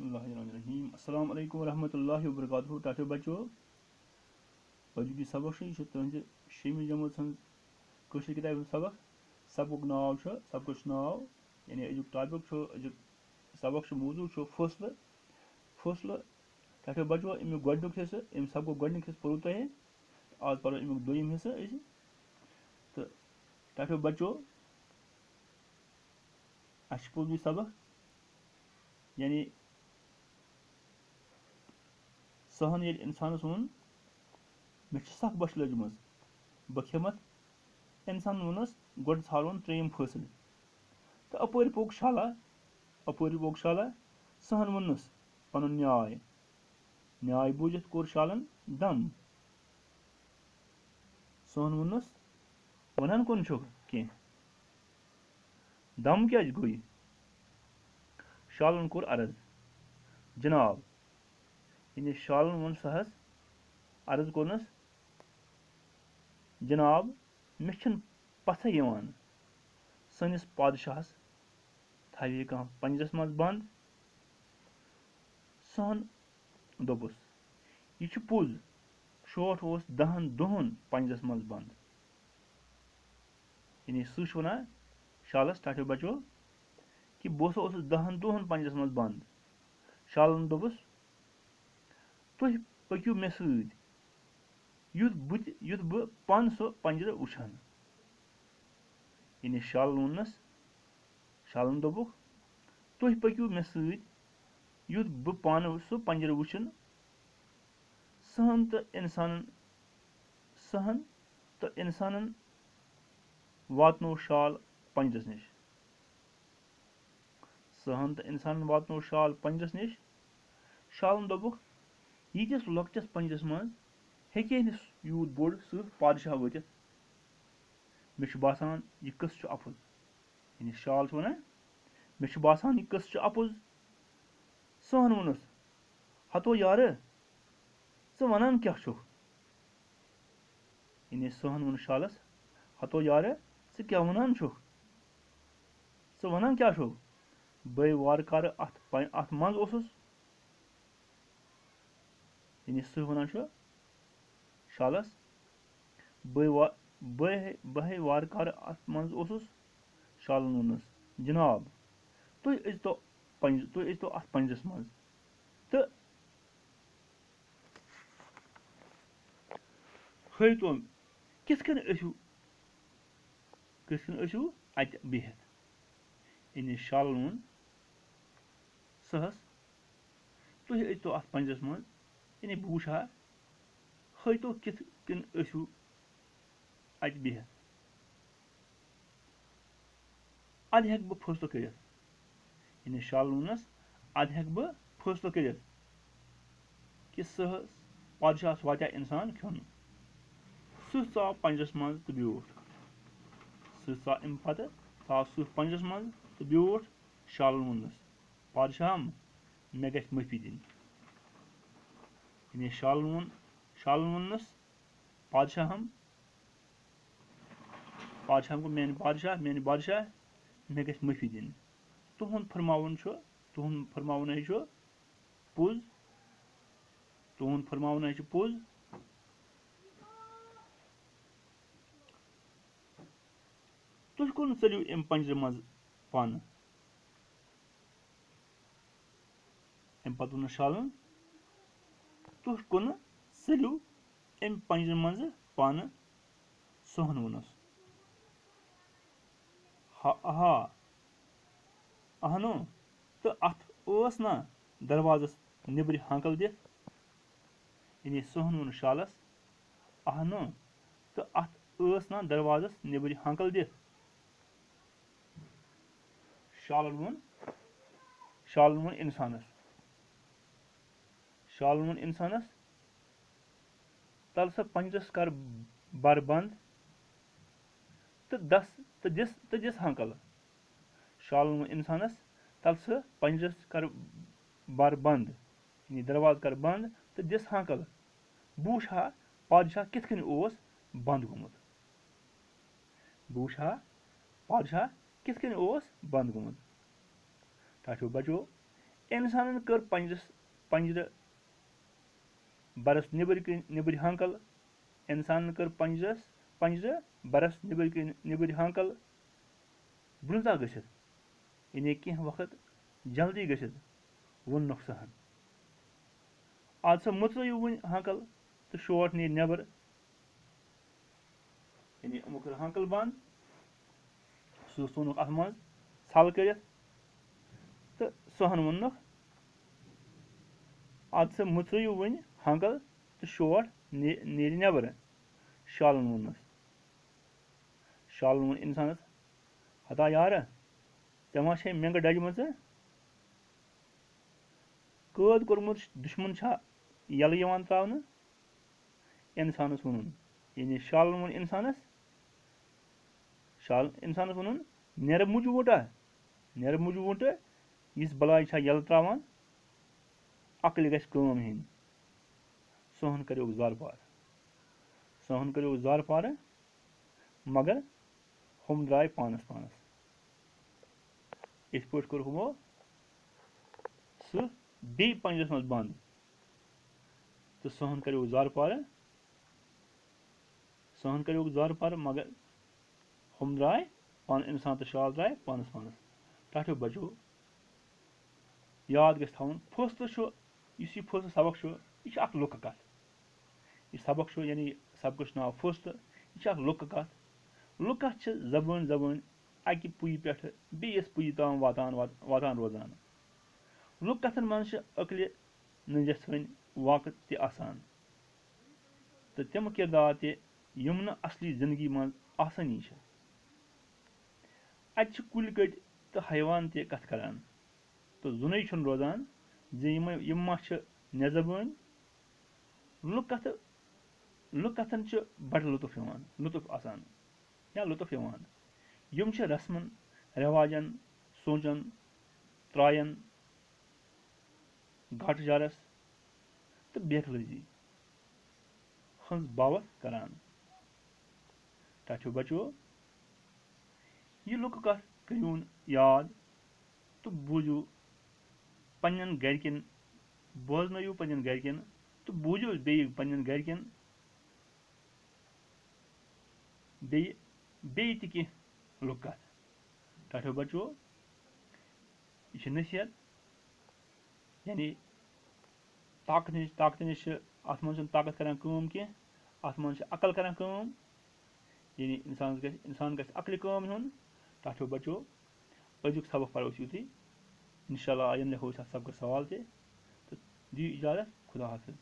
बिस्मिल्लाहिर्रहमानिर्रहीम अस्सलाम वालेकुम रहमतुल्लाहि व बरकातुहू। टाटो बच्चों अजुक सबक तुहद 6वीं जमात कशर किताब सबक। सबक नाव सबक नाव यानी अजुक टॉपिक अजुक सबक मौजू फैसला। फैसला टाटो बच्चों अमुक गोडनुक हिस्से अम सबक गोडनुक हिस्से पढ़ो तुह। आज पढ़ो अमुक दोयम हिस्से तो टाटो बच्चों अस पढ़ सबक यानी सहन ये इंसानस वोन मे सख बश लजम बह खेमत इंसान वोनस गोड ालन त्रेयम फैसल तो अपर पोक शाला सहन वोनस पन न्याय बूझित कोर शालन दम सहन वोनस वनान कौन कह दम क्या गई शालन कोर अर्ज जनाब यानी शालन वोन सहस अर्ज कोरनस जनाब मे पथ सनिस पादशाहस थवे कह पंजरस मज बंद। सहन दोपुस यह पुज शोठ 10 दोहन पंजरस मज बंद यानी सह वनान शालस टाटो बच्चों कि बह 10 दोहन पंजरस मज बंद। शालन दोपुस तुह पक्यू मे सत युथ बह पान सह पंजर वुछन यानी शालन दोपुक तुह पक्यू मे सत युथ बह पान सह पंजर वुछन। सहन तो इंसानन वातनो शाल पंजरस निश सहन तो इंसान वातनो शाल पंजरस निश। शालन दोपुक यीतिस लॉकटिस पंजरस मज हेके यूत बोड़ सह पादशाह वतित मे बासान यह कस अपुज यानी शाल वनान मे बासान यह कस अपुज। सहन वोनस हतो यार च वनान क्या यानी सहन वोन शालस हतो यार च क्या वनान च वनान क्या बे वार कार अत मज ओसुस यानी सह वनान शालस बे वार कार अत मज ओसुस। शालन वोनस जनाब तुह अजतो अत पंजरस मज तो हतो किथन अत बिहित यानी शालन वोन सहस तुह अजतो अत पंजरस मज यानी बह वुछा हतो किथन अत बिहित अद हेक बह फैसलो कर यानी शालन वोनस अद हेक बह फैसलो कर कि सहस पादशाहस वात्या इंसान खोन सह आव पंजरस मज तो ब्योठ सह अम पत आव सह पंजरस मज तो ब्योठ। शालन वोनस पादशाहम मे गछ माफी दिन यानी शालन वोनस पादशाहम को मेन बादशाह मे गछ माफी दिन तुहद फरमावन पुज तुहद फरमावन पुज। तुह कुन चलियो अम पंजर मज पान अम पत वोनस शालन तुह कुन चलियो अम पंजर मज पान। सहन वोनस हा अहनो तो अथ ना दरवाजस निबर हाकल दित यानी सहन वोन शालस अहनो तो अथ ना दरवाजस निबर हाकल दित। शालन वोन इंसानस तल सा पंजरस कर बर बंद तो दिस हाकल। शालन वोन इंसानस तल सा पंजरस कर बर बंद यानी दरवाज कर बंद तो दिस हाकल बह वुछा पादशाह किथन बंद गोमुत टाटो बच्चों इंसानन कर पंजर बरस निबर हांकल इंसानन कर पंजर बरस निबर हांकल ब्रुंजा गसित यानी कह वक्त जल्दी गसित वोन नुकसान आज सा मुत्रो वन हांकल तो शोट नीर नबर यानी यमो कर हांकल बंद सह सोनुक अथ मज सल कर तो सहन वोनक आज सा मुत्रो वन हांकल तो शोट नीर नबर शालन वोनस शालन वोन इंसानस हता यार मा मेंग डजम कैद कोर्मुत दुश्मन यल त्रावन इंसानस वोनुन यानी शालन वोन इंसानस वोनुन नेर मुजूवट इस बलाय यल त्रावान अकल गस काम हेन सहन करो जार पार मगर हम द्राय पानस इस पे कर हमो सह बे पंजरस मज बंद तो सहन करो जार पार मगर हम द्राय पान इंसान तो शाल द्राय पानस टाठो बचो याद गस थवन फैसलो इस फैसलो सबक यह लुक कथ यह सबक यानी सबक नाव फैसलो यह लुक कथ जबान अकि पुय पे बेस पुय ताम वातान रोजान लुक कथन मज अकल नजस्वन वाक़ ते आसान तो तम किरदार ते यम न असली जिंदगी मज आसानी अत कुल कट तो हैवान ते कथ करान तो जुनै छुन रोजान जे यम मा नजबान लुक कथन बड़ लुत्फ आसान या लुत्फ यवान यम रस्मन रिवाजन सोचन त्रायन घाट जारस तो बेखलजी हंस बावत करान टाठो बचो यह लुक कथ करून याद तो बूझू पन्न गरकन बोजनयू पन्न गरकन तो बूझू बे पन्न गरकन बे कह लुक कथ टाठो बचो यह नसीहत यानी ताकत नश अत मन ताकत करान काम कह अत मन अकल करान काम यानी इंसान गस अकल काम हुन टाठो बचो अजुक सबक पढ़ो युति इंशाल्लाह आयन लिखो सबक सवाल ते तो दी इजाजत खुदा हाफिज।